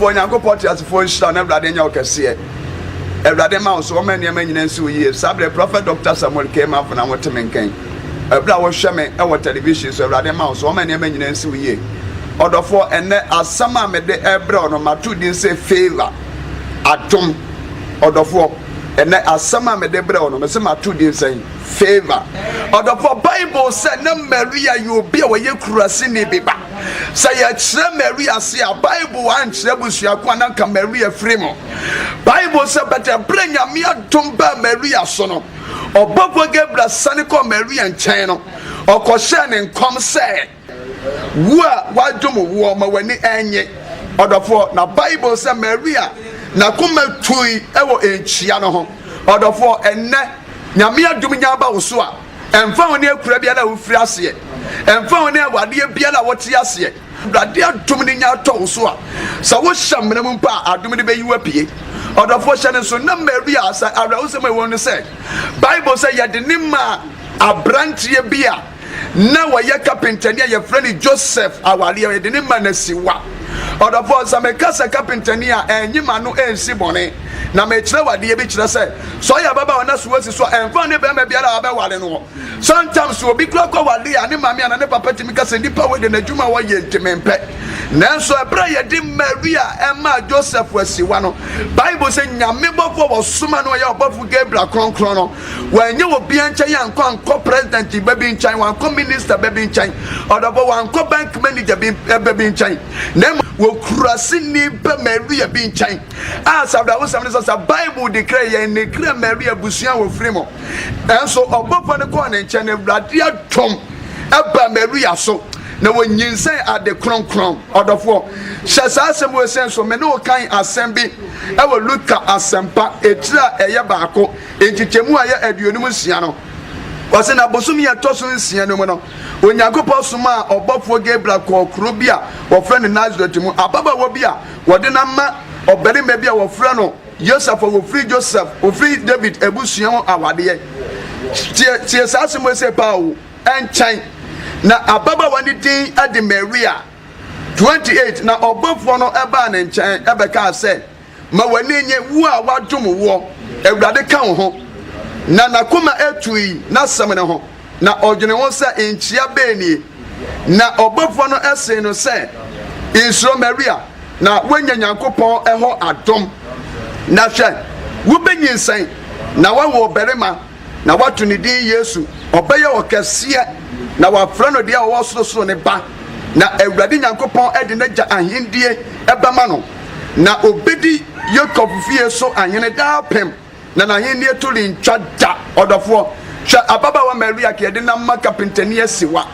for Yankopot as for Shan, every day, you can see it. Every day, mouse, so many men so years. Sabre Prophet Dr. Samuel came up and I want to maintain. A blower shaman, our television, so every day, mouse, so many men so ye. Order for and as some made the air brown on my 2 didn't say favor. Atom. Order for and as some made the brown on my 2 didn't say favor. Order for Bible said, no, Maria, you be away, you crossing biba. Say a Maria, see a Bible and Trebusia Quanaka Maria Fremo. Bible said, better bring a mere tumba Maria sono. Or Bobo Gebra Sanico Maria and Chino. Or Coshan and come say. Why do you warm when the anye? Order for na Bible said Maria. Na come tui ewo in Chiano. Order for and Namia Dumiaba Usua. And found near Crabiana with Frasia. And found near Wadia Biana Watiasia. Bladia Duminia Tosua. So what some Mumpa are doing the UAP. Order for Shannon so no Maria, I also may want to say. Bible say ya denima a branch ye beer. Now a carpenter near your friend Joseph, our dear Denima. Order for some casa carpenter near and you man no end Simone. Now, make sure what the bitch said. So, I have about us was so and funny baby about no. Sometimes will be clock over the animamia and never pet because in the power than the Juma way to pet. Now, so I pray a dim Maria Emma Joseph was Siwano. Bible saying, Yamibo was Sumano, your above Gabriel Chrono. When you will be in China and co president, baby in China, one co minister, baby in China, or the one co bank manager, baby in China. Name will crossing Maria being China. As I was a Bible declare and declare Maria Busian with Fremo. And so above on the corner in China, Radia Tom, Abba Maria so. Now when you say at the crown or the four, Shasasam was sent so many kind assembly. I will look at Asempa, Etra, Eyabako, Echichemua, Edunimusiano. Was in a Bosumia Tosun Siano. When Yakopo Suma or Bob for Gabriel or Krubia or friend in Nazareth, Ababa Wabia, Wadenama or Betty maybe our friend. Joseph will free Joseph, will free David, Ebusian, our dear. Tears as we say, Pow and Chine. Now, Ababa one day at the Maria 28. Now, above one of Aban and Chine, Abaka said, Mawanine, who are what to war, a brother count home. Nana Kuma Etui, not summoner home. Now, Ordinosa in Chiabeni. Now, above one of essay no say, is from Maria. Now, when Yankopo, a ho at Tom. Na hwe wo benyin san na wa wo berema na watu ne din Yesu obeye okese na wa frano dia wo soro ne ba na awurade Nyankopon ede na ja ahindie ebema no na obedi Yakob fie so ahene da pem na ahindie to lintwa da odofo hwe ababa wa Maria ke de na maka pentani asiwa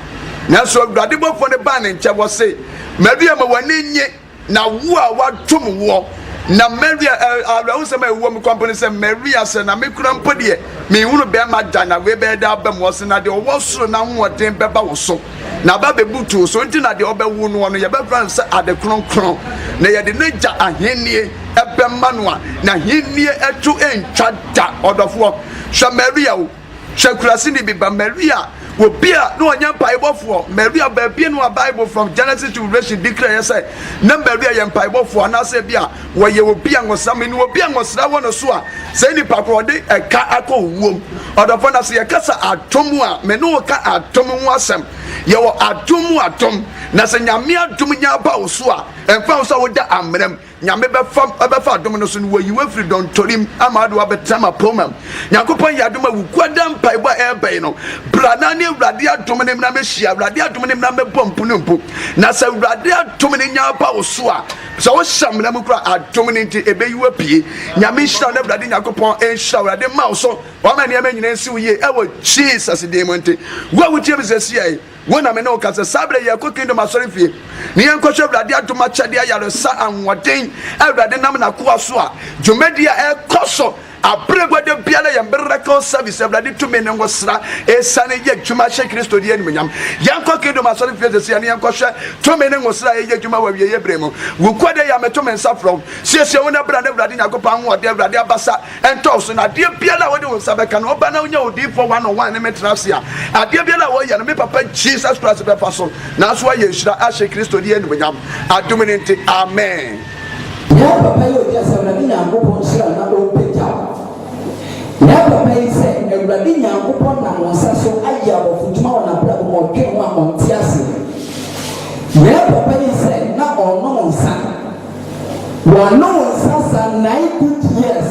na so awurade bofo ne ba ne nche wo se Maria ma wani nye na wo a watom wo na Maria I say my woman company say Maria say na me kura mpodie me hunu be ma da na we be da ba mo se na de wo so na hoden be ba wo so na ba be butu so nti na de obewu no ye be friend say ade kronkron na ye de naja ahenie ebe manua na henie etu entwa da odofo hwe Maria wo hwe kurase ni biba Maria will be no one Bible for Maria baby no Bible from Genesis to Revelation declare say number Maria Bible for and I say bia where you will be and was some will be and was that one so say ni papa de e ka akọ wom or the fun say kasa atom a me no ka atom ho asem ye wo atom na say nyame atom nya ba wo so a emfa so wo da amrem nyame be fam fa adom no so no you free don torim amado abetama problem yakopon ya adom awu kwada mpaibo ebe no brana ne awrade adom ne na me hia awrade adom ne na me bompo no mpo na say awrade adom ne nya ba wo so a so wo shamna mu kra adom ne nti ebe yiwa pie nyame hia na awrade yakopon en hia awrade ma wo so wa ma ne nyina nsi wo ye e wo Jesus de monte wo wutie be sesia wona me no kasa sabre ye ko kingdom asori fie ne yen ko awrade adom achade ayare sa anwoden awrade nam na ko so a dwomedia e koso abregwade biala ya miracle service awrade to me ne ngosra esane ye dwuma hye Kristo die animnyam yanko kingdom asori fie de sia ne yanko hye to me ne ngosra ye dwuma wa wie ye bremu wo kwade ya meto me nsa from siesie wona bra na awrade nyakopan ho de awrade abasa entos na de biala wode wo sabeka no oba na onya odi for 101 ne metrasia ade biala wo ye no me papa Jesus Christ be faso na so ye hira hye Kristo die animnyam adominante amen. Yeah, Papa, you just have a dinner upon Shell, not open town. Yeah, Papa said, a Radina upon Namonsaso, Aya of Futumana, or came one on Tiasi. Yeah, Papa said, not on no son. One no son, 9 good years.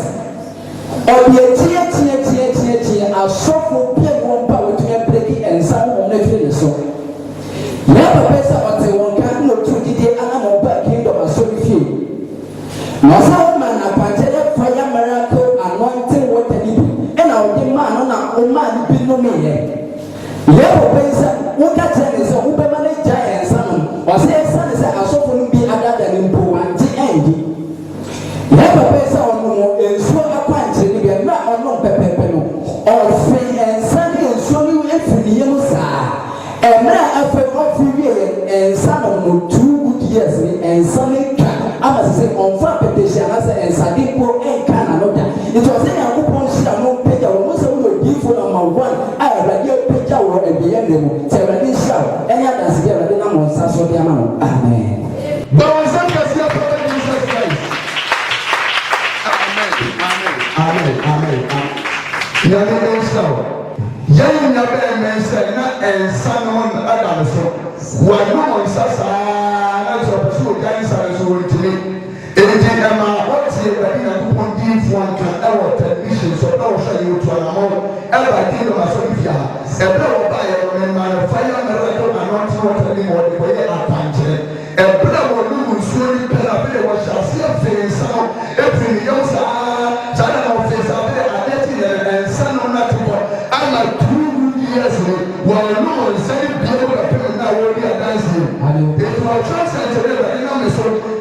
Or the tia, a shop will be one power to have breaking and some on the finish. Yeah, Papa, or one can no 2 day animal back kingdom or so few. Masa man apantele fire miracle anointing water ni and our demand na o man bi no me ye o pensa wo ka tell say wo be manage giant san o say san say asofo no bi ada than mpo anti endi ye pensa on no enso akwanche ni bi na ono pepepe no o fe ensan enso ni efuni yem sa emra afa ofi wi ensan no 2 good years ni ensan ni ama say on fa petition as ensadipo enka na no da it was say yakopon sia no peja wo so wo difo number 1 a radio peja wo e be yem dem say radio sia enya da se radio na mo nsa so dia ma no amen but some person for Jesus Christ amen ya no so ya nya be men say na ensa no ada so wa no nsa sa na so so dia nsa so what's the idea of one can ever television so no show you to an amount ever did on a Sophia a blow by a man fire and record and not what anymore the way I punch a blow will lose slowly pelabay was shall see a face out every young son of face out there and son on that I'm like 2 years while no one said be able to pay now will be a dancing it was translated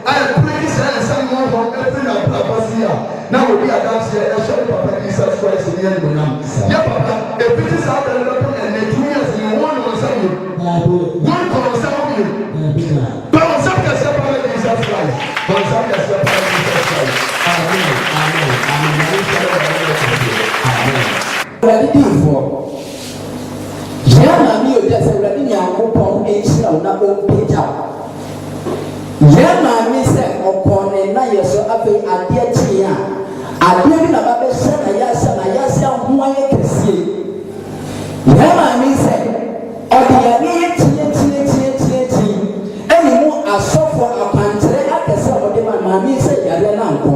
I praise and some more from every now we are dancing and show Papa Jesus Christ in the end. Yeah, Papa, if it is out there and the 2 years in one or something, one for something, but on some can say Papa Jesus Christ, but some can say Papa Jesus Christ. Amen. Yeah, my said, upon a night, so I pay a dear tia. I didn't have a son, a yasa, who I can see. Yeah, my said, or the any more a software upon today, I can sell what my said, Yadanko.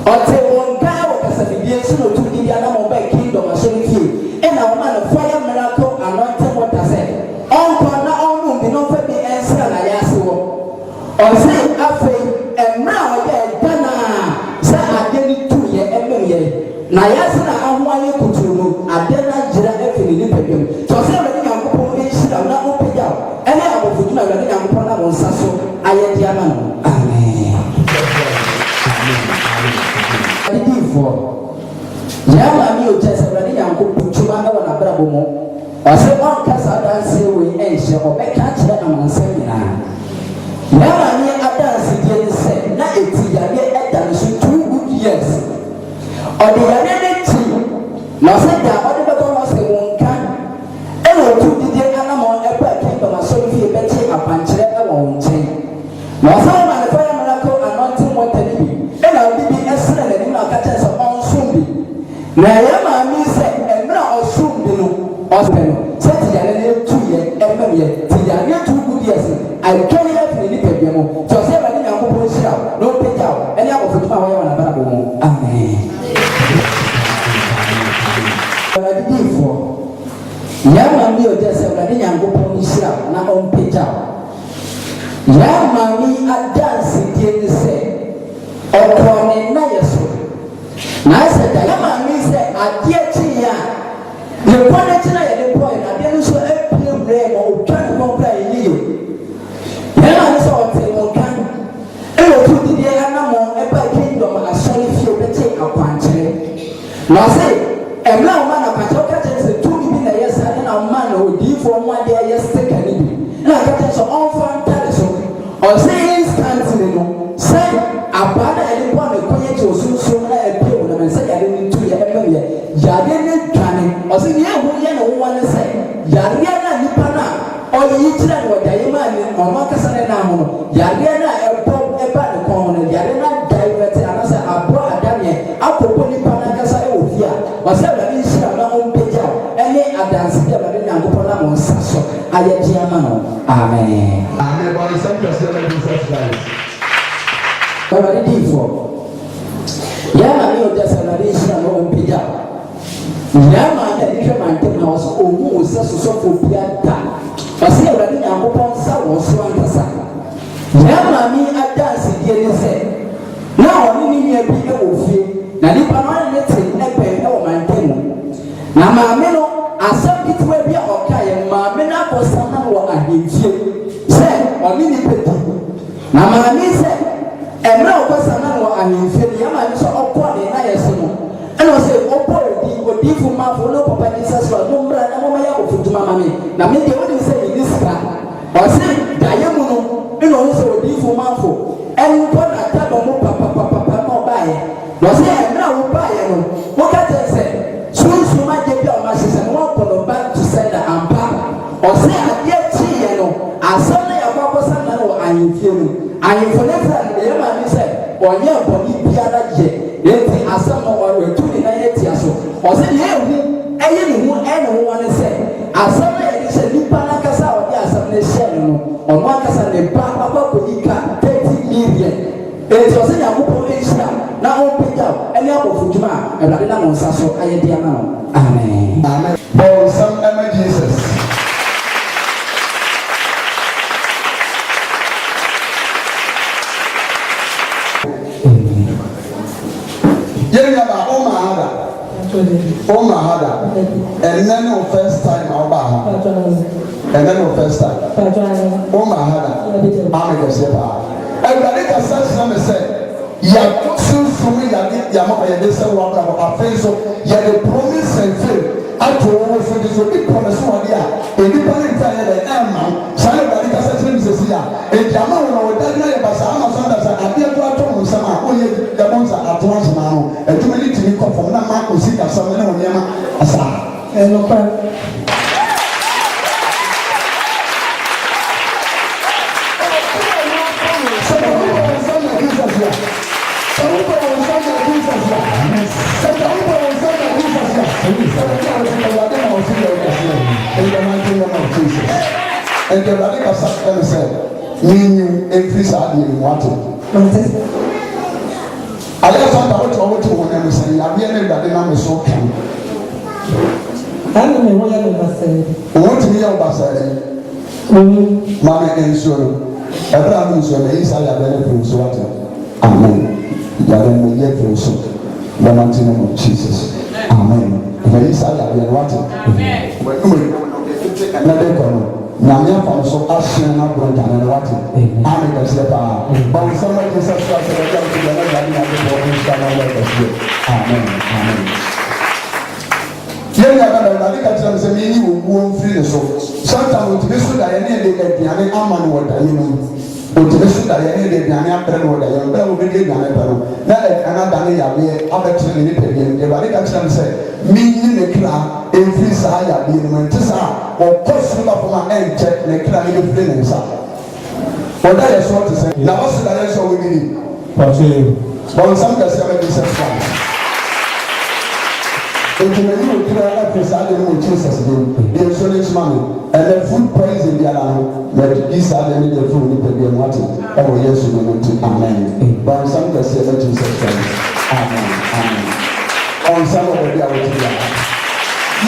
Or say one guy was a deviation to the animal by kingdom, I show you. And our man of fire miracle, anointing what I said. Uncle, now, you know, for me, answer, I ask you. Or say, and now Ghana, say, I didn't 2 years every year. Nayasana, I want you to know, I did not get everything. So, say, I'm going to not open out. And I will put my wedding and put on Sasso. I am Yaman. Amen. Yama, you just already and put to my own Abrabomo. Or say, one casa dance away, Asia, or back catch her among seminar. Never near a dance again said, not a tea, a dance 2 good years. Or the other tea, now said that all the Thomas won't come. And 2 day animal ever came from a Sophia Betty a punch a won't change. Now some of the fire miracle anointing what they be. And I'll be excellent and not catch us on Sunday. Now Yama said, and now soon below Ospen. Said the other 2 years, every year, the other 2 good years. I can't have any people. So, say, I didn't have to push out, no pay out, and I will put my way on a Bible. Amen. I did for Yama, you just said, I didn't have to push out, not on pay out. Yama, me a dancing, didn't say, or calling Nayaso. I said, Yama, me said, I dear Tia, the point tonight, the point, I didn't show a play or try to complain you. I saw one can. And what did the animal ever kingdom a sorry few betting a punch? Now say, and now man of Patoka is 2 million a year, and our man will be for 1 day yesterday. And I got us all for telephone. Or say instantly, say, a bad anyone acquainted to soon appear and say, I didn't do your area. Yadin canning, or say, yeah, who one say, Yadiana Nipana. Or you eat that what I imagine, or Marcus and Namo, Yadiana, a pop, a bad corner, Amen. Amen. But it's something to say Jesus Christ. Baba di for. Yana mi o dasa na de shira no mpija. Yana ya dike mante na waso omu osa sosofo bia da. Basi ya wadi Nyankopon sa wo so antasa. Yana mi adansi die ne se. Na oni ni mi bi e wo fie. Na nipa no ne te ebe e wo mante mu. Na maame no asam kitwe bia okaye maame na bosa na wo ahemfie. Se oni ni peti. Na maame se emre okosa na wo ahemfie ni ya maame so okọ de na yeso no. Eno se okọ odi fu ma fo no papa ni se so no mra na mo ya ofutuma mame. Na me de woni se ni sika. O se daye mu no eno se odi fu ma fo. En ko na ta do mo papa no bae. O se emre wo bae no. Wo ka te se sunsu ma je bi o ma se no ko no back to sender ampa. O se ade chi ye no asam na ya kwa kosa na wo ahemfie no. Ahemfo ne fa de ma ni se onye boni biara je enti asam no wa wetu ni na ye tia so o se ye hu eye ni hu e no wo ne se asam na ye se nipa na kasa o di asam ne share no o mo kasa ne ba papa ko ika 30 million enti o se ya ko Asia na o pija ene abofujuma Awurade na mo nsa so aye dia na no amen Amen. But some Jesus. And then the first time I'll buy. And then the first time. Oh my God. I'm a shepherd. Everybody can say, "Ya so me ya get ya ma ya dey say wa bra ba so ya dey promise and fail. I told you for this big promise one dia. E di pa ni ta ya dey am. Say everybody can say me say ya. E jama wona we da na ya ba sa ama so da sa abi to ato mo sama o ye ya bon sa ato an ma no. E tumi ni timi ko fo na ma ko si ka sa me na woni ma asa. E no pa. And the radical Satan said, "Meaning every Saturday in water." I just want to go to one and say, "I really got the number so can." I don't know what you're going to say. What to me about saying? Mamma and so, Abraham is on the inside of the water. Amen. Yàrá yẹ fún so the mighty name of Jesus. Amen. The inside of the water. Amen. Namia from so ashen na brother na water. Amen. That's the power. But somebody Jesus Christ said that the Lord had been Amen. Amen. Yẹn yàrá náà nàdí kàtí náà sẹ mi yí wọ́n firi so. Sometimes o ti bẹ so da yẹn ní ẹ̀dẹ̀ ẹ̀dìyàní ama ni wọ́n da yẹn mu. O ti bẹ so da yẹn ní ẹ̀dẹ̀ ẹ̀dìyàní abẹ́rẹ́ ni wọ́n da yẹn mu. Bẹ́ẹ̀ o bẹ dé ẹ̀dìyàní bẹ́ẹ̀ no. Na ẹ̀dìyàní adani yàgbé abẹ́tiri ní nípa ẹ̀dìyàní. Nàdí kàtí náà sẹ mi yí ne kira efiri saa yàgbé ni mo ti sá ọkọ sùnmọ́ fún ma ẹ̀ ń kyẹ ne kira ní efiri ne nsa. Ọ̀dà yẹ sọ ti sẹ na wọ́n sì da yẹn sọ wọ́n mi ni. Bọ̀nsán kẹsì ẹ̀ bí sẹ́ fún wa. Eti na yi o kira ɛfɛ saa de mo Jesus de yɛ so ne suma mi ɛnɛ food poison bi ara no na yi saa de ne de fun nipa bi ɛmu ati ɛwɔ Yesu ne mo ti amen bɔnsam kɛse ɛfɛ Jesus Christ amen amen ɔnsam wɔ bi a wɔti bi a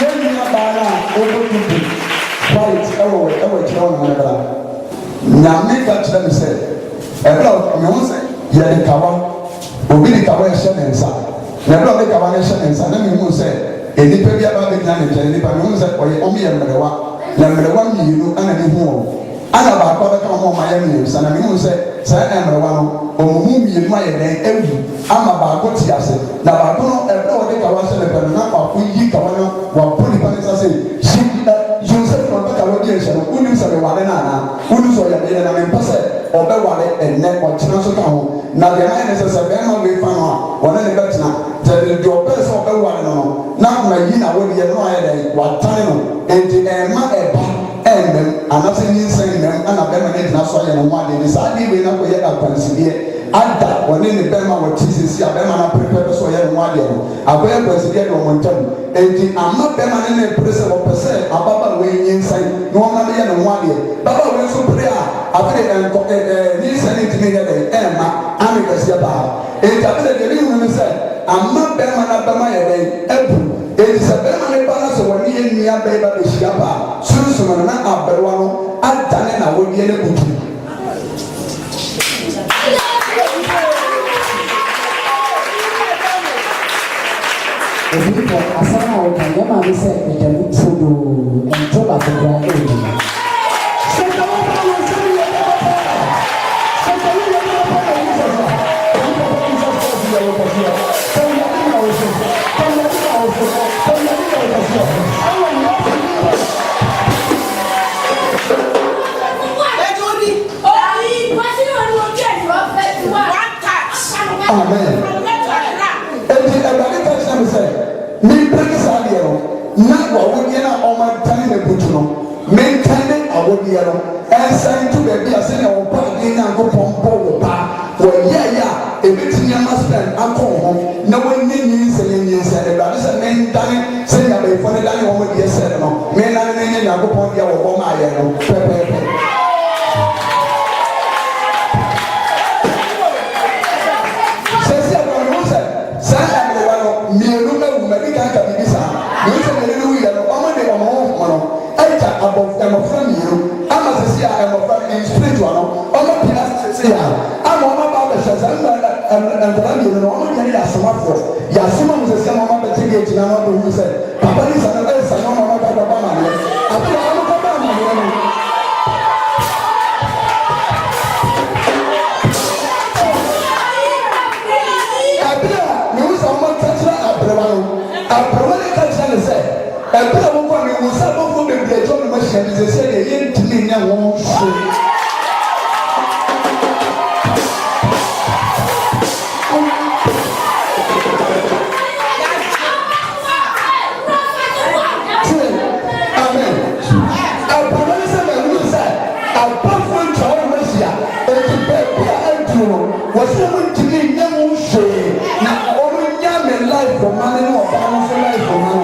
yɛn nyina baa na ɔbɔ tutu white ɛwɔ kyerɛ wɔn nan bra nyame ka kyerɛ mi sɛ ɛbla mi ho sɛ yɛ de kawa obi de kawa ɛhyɛ ne nsa. Na ɛbɛrɛ ɔbɛka wa n'ɛhyɛ ne nsa na mi hu sɛ enipa bi aba bɛgyina ne nkyɛn nipa mi hu sɛ ɔyɛ ɔmo yɛ mmerewa na mmerewa mmienu ɛna ne hu wɔn ɛna baako abɛka wɔn ɔmo ayɛ mmiɛnsa na mi hu sɛ saa mmerewa no ɔmo mu mmienu ayɛ dɛn ewu ama baako te ase na baako no ɛbɛrɛ ɔde kawa hyɛ ne pɛ no na baako yi kawa no wapɔ nipa ne nsa sɛ yosef na ɔbɛka wa di ɛhyɛ no wuli sɛ ɔware na ana wuli sɛ ɔyɛ deɛ na mi mpɛ sɛ ɔbɛware ɛnɛ ɔkyerɛ nso ka ho na deɛ n'ayɛ ne sɛ sɛ bɛrima wei fa no a wɔne ne bɛtena tɛnɛ deɛ ɔbɛ sɛ ɔbɛware no no na ma yi na wɔde yɛ no ayɛ dɛ watane no eti ɛma ɛba ɛnbɛm anase nyinsɛn nɛm ana bɛrima ne gyina so ayɛ ne ho ade ne saa ade wei na kɔyɛ akwansideɛ ada wɔne ne bɛrima wɔ ti sisi a bɛrima na perepɛ so ɔyɛ ne ho adeɛ no akɔyɛ akwansideɛ de wɔn ntam eti ama bɛrima ne ne pere sɛ wɔpɛ sɛ ababaawa yi nye nsan na wɔn na yɛ ne ho adeɛ babaawa yi nso pere a abere ne nsa ne ntumi yɛ dɛ ɛɛma ame kɛseɛ baa eti abere deɛ ne hunu sɛ ama bɛrima na bɛrima yɛ dɛ ɛbu eti sɛ bɛrima ne ba na sɛ wɔne yɛ nua bɛyɛ ba bɛhyia baa sunsun na abɛrɛwa no adane na wɔdeɛ ne kutu. Ebi kɔ asam a wɔka yɛ maa mi sɛ ɛdɛm tudu ɛnto baako kura ɛyɛ. Sɛnta wɔn ba wɔn sɛ yɛ bɛ bɔ pɛ. Sɛnta wɔn yɛ bɛ bɔ pɛ yɛ sɔsɔ. Wɔn bɛ bɔ kisɛ sɔ si yɛ wɔ kɔsi yɛ. Sɛn yɛ bi na wɔ so. Sɛn yɛ bi na wɔ so. Sɛn yɛ bi na wɔ kɔsi yɛ. Awɔ yɛ wɔ so. Amen. Eti ɛwurade ka kyerɛ mi sɛ mi mpere saa deɛ no na wɔwɔdeɛ na ɔmo atane na butu no mi ntane awɔdeɛ no ɛnsan to baabi a sɛnea wɔn pa adi nyanko pɔmpɔ wɔ pa wɔyɛ yɛ a ebetumi ama spɛn akɔ wɔn na wɔnyɛ nyinsɛ ɛwurade sɛ mi ntane sɛnea abɛɛfo ne dane wɔn deɛ sɛ no mi nane ne nye nyanko pɔn deɛ wɔ bɔ maa yɛ no pɛpɛɛpɛ. Ɛmɔfra mmienu ama sisi a ɛmɔfra spiritual no ɔmo pina sisi a ama ɔmo aba abɛhyɛ sɛ nkɔla mmienu no ɔmo yɛ ne yɛ asomafoɔ yɛ asoma mo sisi ama ɔmo abɛte gate na ɔmo abɛhu sɛ papa ne sa no ɛsa na ɔmo aba abɛba amaneɛ abɛba ɔmo kɔba amaneɛ no. Abira mehu sɛ ɔmo kakyira abrewa no abrewa ne kakyira ne sɛ ɛbɛrɛ mo kɔ ne wusa bɔfo bebree ɛtɔ ne ma hyɛ ne sɛ deɛ yɛ ntumi nyɛ wɔn so. Amen. Abɔfo ne sɛ bɛn mu sɛ abɔfo ntwa wɔn ma hyia eti bɛɛbi a ɛduru no wɔsɛ wɔn ntumi nyɛ wɔn so na wɔn nyɛ mɛ life ɔma ne ne ɔbaa no so life ɔma no.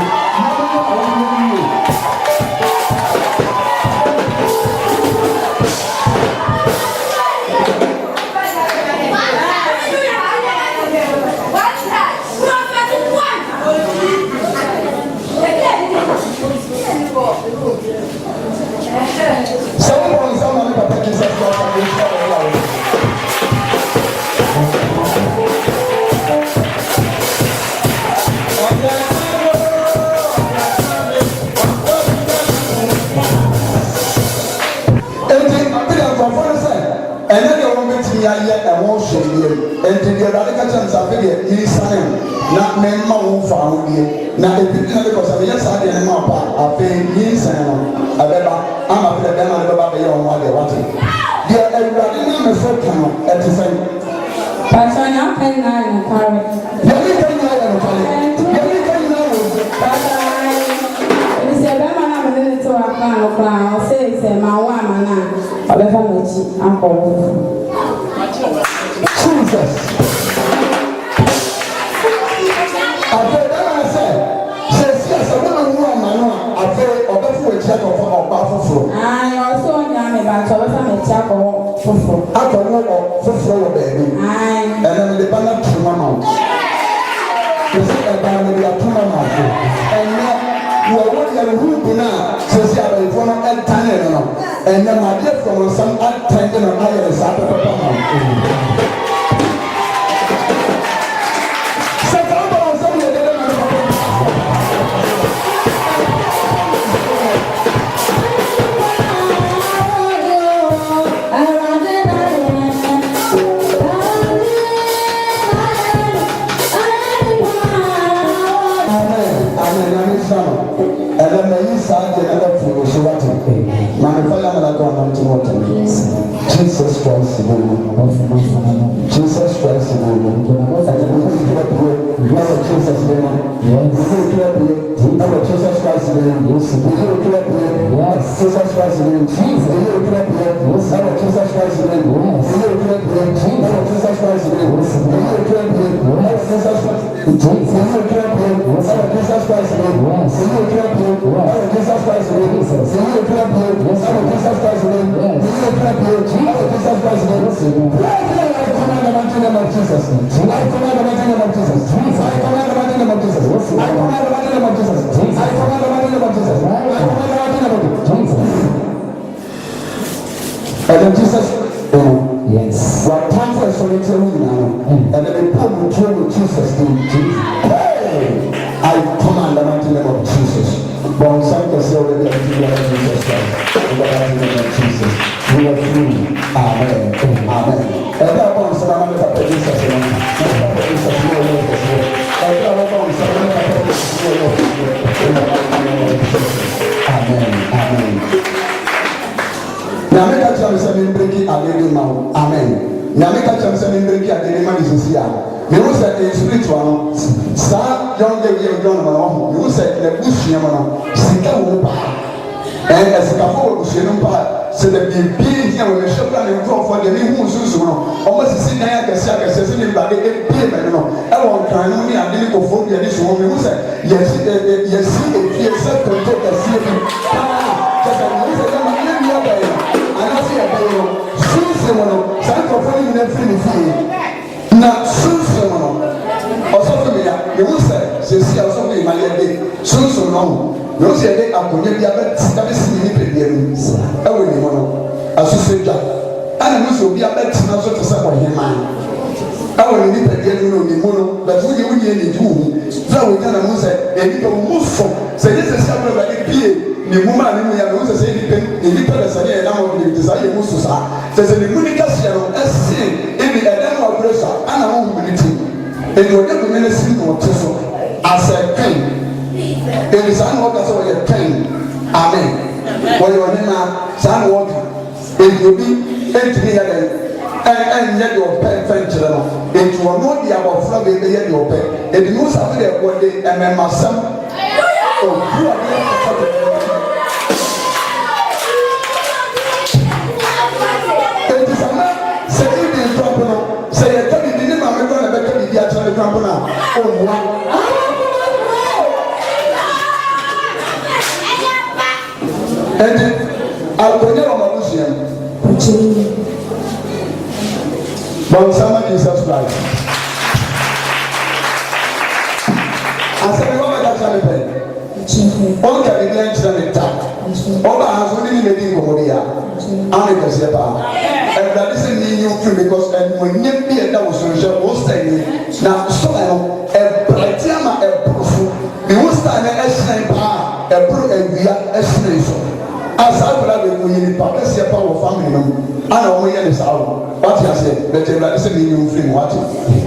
Ayɛ ɛho hwɛdeɛ ɛnti deɛ ɛwurade ka kyerɛ nsa afei deɛ yirisane na mɛma wo fa ahodeɛ na ebi na de kɔsɛ meyɛ saa deɛ ne ma pa afei yirisane no ɛbɛba ama afei deɛ bɛma ne bɛba bɛyɛ wɔn adeɛ wate deɛ ɛwurade ne amefo ka no ɛte sɛ. Pàṣẹ ni a pè náà ní kárí. Yẹ́nì kan nyina yẹ no kárí yẹ́nì kan nyina wò ó. Pàṣẹ ìṣe bẹ́ẹ̀ máa náà mi ní tí wàá kàn ló kàn án ṣé ìṣe máa wà máa náà ọbẹ̀ fẹ́ mi jí akọ̀ wọ́n. Jesus. Afei dama sɛ sɛsi asɛm na wu ama no a afei ɔbɛfo akyi akɔfo ɔba foforɔ. Ayi ɔsɛ ɔnya mi ba tɔ ɔbɛfa mi akyi akɔ foforɔ. Akɔwɔ foforɔ wɔ baabi. Ayi. Ɛnna mi de ba na tu ma ma o. Sɛsi ɛba mi de ato ma ma o. Ɛnna wɔwɔ yɛn hu bi na sɛsi abɛɛfo no ɛntane no no. Ɛnna ma de fɔm nsɛm atɛn no ayɛ ne saa pɛpɛpɛ ma o. Jesus Christ, Jesus Christ, Jesus Lord Jesus Christ name. Yes. Jesus Christ name. Jesus. Lord Jesus Christ name. Yes. Lord Jesus Christ name. Lord Jesus Christ name. Jesus Christ name. Yes. Jesus Christ name. Jesus. Jesus Christ name. Yes. Jesus Christ name. I command the mighty name of Jesus. I command the mighty name of Jesus. I command the mighty name of Jesus. I command the mighty name of Jesus. I command the mighty name of Jesus. I command the mighty name of Jesus. And then Jesus, yes. What time for solitary now? And then they come to Jesus. Hey, I command the mighty name of Jesus. But some can say already in the name of Jesus Christ. In the mighty name of Jesus. We are free. Amen. Amen. And that one, so I'm going to pray Jesus. Amen. Amen. Now make a chance to bring it again. Amen. Now make a chance to bring it again. Me who said the spiritual sir young lady John Manon, you said the bush yamano, Sika Wupa, and as a couple of Shinumpa said that the being here with a shotgun and draw for the new Susuno, almost a sitting there, the Saka says in the body, a payment. I want to know me and didn't go for the additional woman who said, yes, yes, to take a sleeping. Just a little bit, and I see a baby, Susan, some of them in the na sunsun no ọsọfọ mi ya ewu sẹ sisi ọsọfọ yi ma yẹ de sunsun no na o sẹ de akonya bi abẹ si ni pẹlú ẹnu ẹwọ ni mo no asosọ dwa ẹna mo sẹ obi abẹ tena so te sẹ ọhìn man ẹwọ ni pẹlú ẹnu no ni mo no bẹtẹ wọnyẹ wọnyẹ ni ju wu fúlà wọ nyẹ na mo sẹ ẹni pẹ mo sọ sẹ ẹni sẹ sẹ abẹ bẹ ẹ pie ni mu maa ni mu ya na o sẹ sẹ ẹni pẹ bẹ sẹ ẹni ẹnam ọdún ẹni sẹ ayẹ mo sọ sa sẹ sẹ ni mu ni kasi yẹ no ẹsẹ ẹni ẹdan wa bẹrẹ sa ana wọn wù ní ti ẹni ọdẹ kò ní ẹsẹ ní ọtí so asẹ kẹn ẹni sáà ní ọkà sẹ wọ́n yẹ kẹn amen wọ́n yẹ ọdẹ náà sáà ní ọkà ẹni obi ẹntì ní yẹ dẹ ẹn yẹ de ọpẹ fẹn kyerẹ no ẹnti wọn n'o di abọfra bẹẹ bẹ yẹ de ọpẹ ẹdi ní ọsàn fún yẹ wọ́n de ẹmẹ̀mà sẹ́m òkú ọdẹ yẹ kọkọ tẹ ẹnti sàmẹ sẹ ẹbi ntọ́pọ̀ no sẹ yẹ kẹ́bi di ní maame kọ́ na bẹ kẹ́bi di akyerẹ ntọ́pọ̀ náà ó mú wa. ẹnti akɔnyɛ wɔn abusua mu. Bọ̀nsánmá Jesus Christ. Asẹ́mi wọ́n bẹ dàtà mi pẹ̀. Wọ́n kẹ́ mi ní ẹ̀nkyerẹ́ mi ta. Wọ́n bá aṣọ ní nílẹ̀ dín kọ̀mọ́dé yá. Àwọn ìkẹsẹ̀ bá. Ẹ̀dá sẹ́ ní yín fún mi because ẹ̀mọ̀nyẹ́ bí ẹ̀dá wò sọ̀rọ̀ ṣẹ́ wọ́n sẹ̀ ní. Na sọ̀rọ̀ ẹ̀ no ẹ̀bẹ̀rẹ̀tì àmà ẹ̀bùrọ̀fù. Bí wọ́n sẹ̀ ní ẹ̀ṣin paa ẹ̀bùrọ̀ ẹ̀wìyà ẹ̀ṣin ìṣọ̀. Asaagbara bẹ mo yiri pa ẹsẹ pa wọ family nam ana wɔn yɛ ne saa o wate ase bɛtɛ ɛwurade sɛ mi yi nfiri mu wate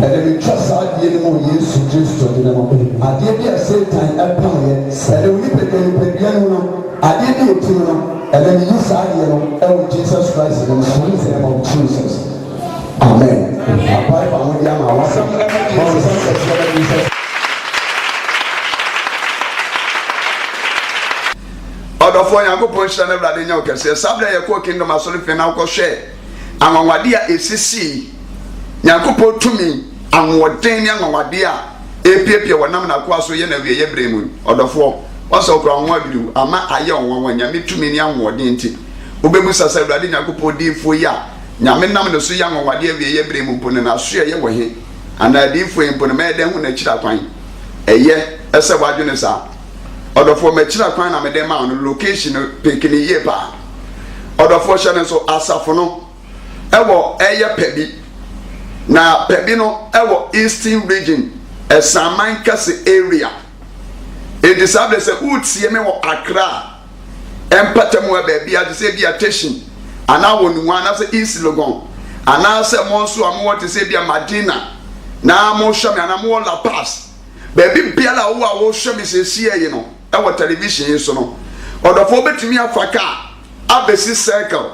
ɛdɛ mi twa saa adeɛ no mu Yesu Kristo di ne mu adeɛ bi a Satan ɛpam yɛ ɛdɛ wo nipadua no adeɛ bi eti mu no ɛdɛ mi yi saa adeɛ no ɛwɔ Jesus Christ ne mu in the name of Jesus amen abayi fa ho di ama awasa wɔn nsa kɛseɛ bɛ di sɛ. Ọdọfọ Nyankopɔn hyira na Awurade nya okɛseɛ sabla yɛ kɔ kingdom asɔre fɛ na akɔhwɛ anwanwade a esisi Nyankopɔn tumi anwɔden ne anwanwade a epiepie wɔnam na akɔ aso yɛ na wie yɛ brɛ mu ɔdɔfo wɔsɛ okura ho abiru ama ayɛ ɔnwanwa Nyame tumi ne anwɔden nti obebu sasa Awurade Nyankopɔn diifo yi a Nyame nam ne so yɛ anwanwade a wie yɛ brɛ mu mpo ne na so yɛ wɔ he ana diifo mpo ne mɛ dɛn ho na kyira kwan ɛyɛ ɛsɛ wadwene saa ọdọfọ mẹkyerẹ kwan na mẹdẹ maa no location pekini yie paa ọdọfọ hyẹ ne nso asafo no ẹwọ ẹyẹ pẹbi na pẹbi no ẹwọ eastern region ẹsanman kẹsì area edi sábẹ sẹ wúùtìyẹ mi wọ Accra ẹmpẹtẹmu ẹ bẹẹbi a ti sẹ ebi a Teshin anaa wọ Nuwa anaa sẹ East Legon anaa sẹ mo nso a mo wọ ti sẹ ebi a Madina na mo hyẹ mi anaa mo wọ La Paz bẹẹbi biara a wọ hyẹ mi sẹ esi ẹyẹ no. Ẹwọ television yi so no ọdọfọ betumi afa kaa abesi circle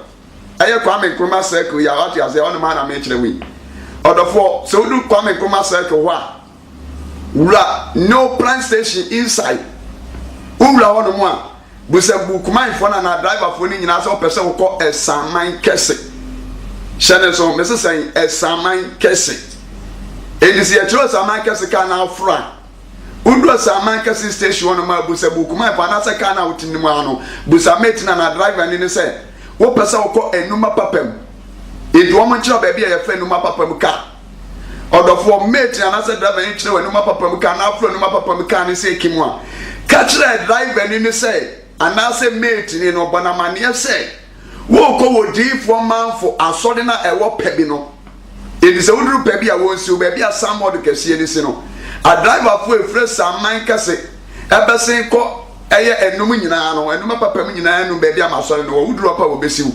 ẹyẹ Kwame Nkrumah circle ya wati ase ọno ma na me kyerɛ wi ọdọfọ sɛ wodu Kwame Nkrumah circle hɔ a wura no plan station inside Ura on one. Busa Bukuman for na driver for ni nyina so pese wo kɔ esaman kɛse. Hyɛne so mese sɛn esaman kɛse. Edisi etro esaman kɛse ka na afra. Udu esaman kɛse station no ma busa Bukuman for na se ka na wotini mu ano. Busa mate na driver ni sɛ wo pese wo kɔ enuma papam. Edu omo nkyerɛ ba bia ye fa enuma papam ka. Odofo mate na se driver ni kyerɛ enuma papam ka na afra enuma papam ka ni se kimu a. Ka kyerɛ driver ni sɛ anase mate ni no bonamane say wo ko wodifo manfo asode na ewo pebi no edi se woduru pebi a wonsi o bebi asamod kese ni si no a driver fo efre saman kese ebesen ko eye enum nyina no enum papa mu nyina enum bebi amasore no woduru pa wo besiu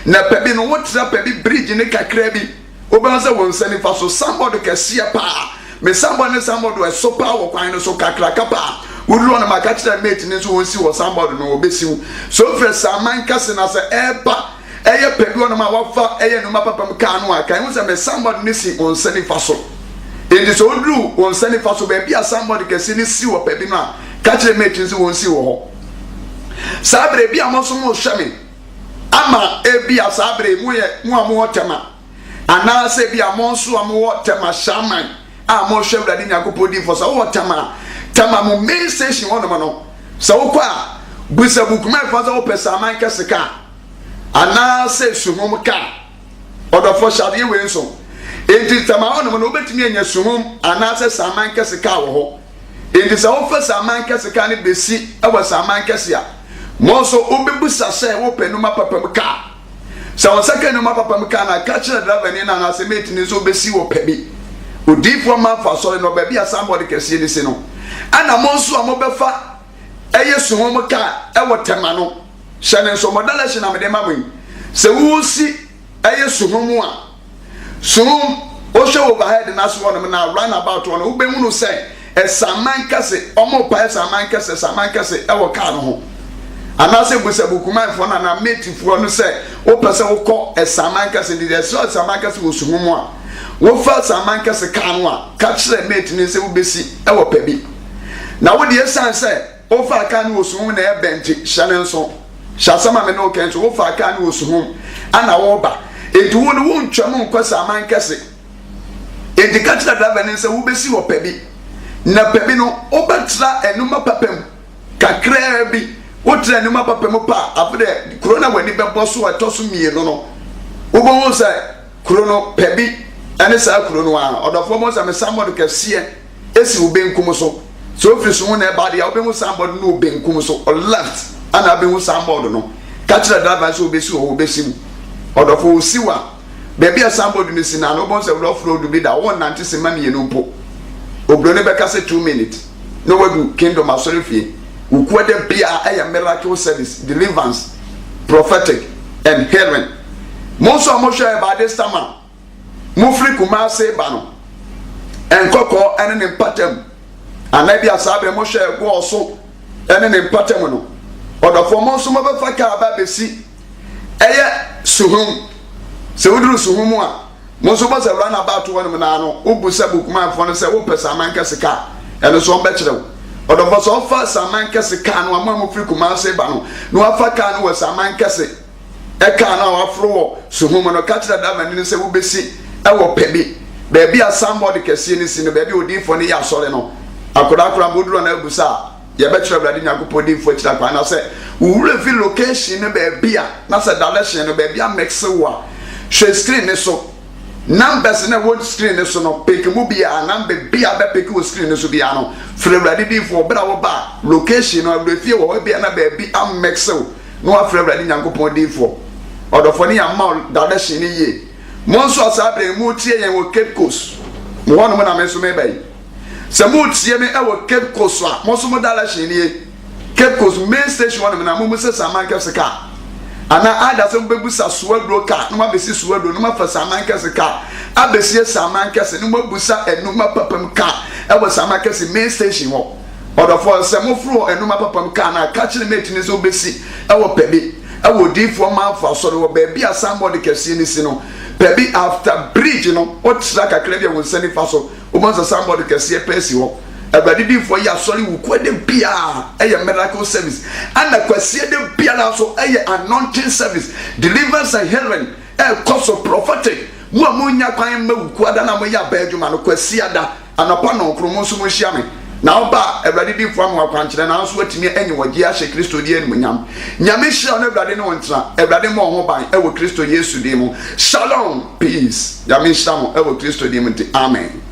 na pebi no wotra pebi bridge ni kakra bi obanse wonse ni fa so samod kese pa me samod ni samod we so pa wo kwan no so kakra kapa Udru on my catch that mate in so see what somebody no obesiu. So for Saman Cassin as a epa, a pebu on my wafa, a no mapa canoa, can you say somebody missing on Sunny Faso? In this old blue on Sunny Faso, baby, as somebody can see this see what pebina, catch a mate in so won't see what. Sabre be a mosso shami. Ama ebi a sabre more tema. And now say be a monsu a more tema shaman. A more shame that in Yakupodi for so what tema. Tama mo main station one no so kwa busa Bukuman faza o pesa man kese ka ana se sumum ka odofo shade we so enti tama ono no obetimi anya sumum ana se saman kese ka wo ho enti se o fa saman kese ka ne besi e wa saman kese a mo so obebusa se wo penu mapapam ka se won saka nu mapapam ka na ka kire driver ni na se mate ni so besi wo pebi odifo man fa so no ba bia somebody kese ni se no ana monso amobefa eye suhom ka ewo tema no hyene so modala hye na mede mamu se wusi eye suhom a suhom o hwe overhead na so wono na run about wono ubehunu se esaman kase omo pa esaman kase ewo ka no ho ana se busa Bukuman fo na mate fo no se o pese wo kɔ esaman kase di so esaman kase wo suhom a wo fa esaman kase ka no a ka kire mate ni se wo besi ewo pebi na wo de esan se o fa aka ni osuhun na e benti hyane nso hyasama me no kenso o fa aka ni osuhun ana wo ba edu wo no wo ntwam nkosa man kese edi ka tira driver ni se wo besi wo pebi na pebi no o batra enuma papam kakra bi wo tra enuma papam pa afde corona wani bebo so atoso mie no wo bo wo se corona pebi ene sa corona wa odofo mo se me samod kese esi wo benkum so so if you want to buy the open somebody no benkum so or left and I been with somebody no catch the driver so be so obesi or for siwa baby a somebody missing and no one say rough road be that 190 man ye no po obrone be ka say 2 minutes no we do kingdom asori fie ukwede bia a miracle service deliverance prophetic and healing most of share about this time mo free kuma say ba no enkoko ene ne patem anabi asabe mo hwe go so ene ne patem no odofo mo so mo be fa ka ba besi eye suhum se wuduru suhum a mo so bo se run about one na no obusa Bukuman fo no se wo pesa man kese ka ene so be kire odofo so fa saman kese ka no amamo firi kuma se ba no no afa ka no wo saman kese e ka na wa fro suhum no ka kire da mani se wo besi e wo pebi baby a somebody kese ni si no baby odi fo ni ya sore no akura boduro na ebusa ye be kire brade nyakopo di fo kira kwa na se wure fi location ne baby a na se direction no baby a mix wa share screen ne so numbers na word screen ne so no pick mu bia number bia be pick wo screen ne so bia no frɛ brade di fo bra wo ba location no abrefi wo bia na baby a mix no afrɛ brade nyakopo di fo odofo ni ama direction ni ye mo so asabre mu tie yen wo Cape Coast mo wono mo na me so me bai se mo tie me e wo Cape Coast a mo so mo direction ni Cape Coast main station wono na mo se saman kese ka ana ada se bebu sa suwadro ka no ma besi suwadro no ma fa saman kese ka abesi saman kese no ma busa enuma papam ka e wo saman kese main station wo odofo se mo fro enuma papam ka na ka kire mate ni so besi e wo pebi e wo difo ma fa so wo baby a somebody kese ni si no pebi after bridge no o tsaka kakra bia wo sani fa so o mo somebody kese pesi wo Awurade difo ya sori wuko de bia eye miracle service ana kwasie de bia na so eye anointing service deliverance and healing course of prophetic mu amunya kwan ma wuko ada na mo ya ba adwuma no kwasie ada anapa no kromo so mo hia me na oba Awurade difo am wakwankyere na so atimi enye wogye a hye Kristo die enum nyam nyame hye na Awurade ne wontra Awurade mo ho ban ewo Kristo Yesu die mu shalom peace nyame hye mo ewo Kristo die mu amen.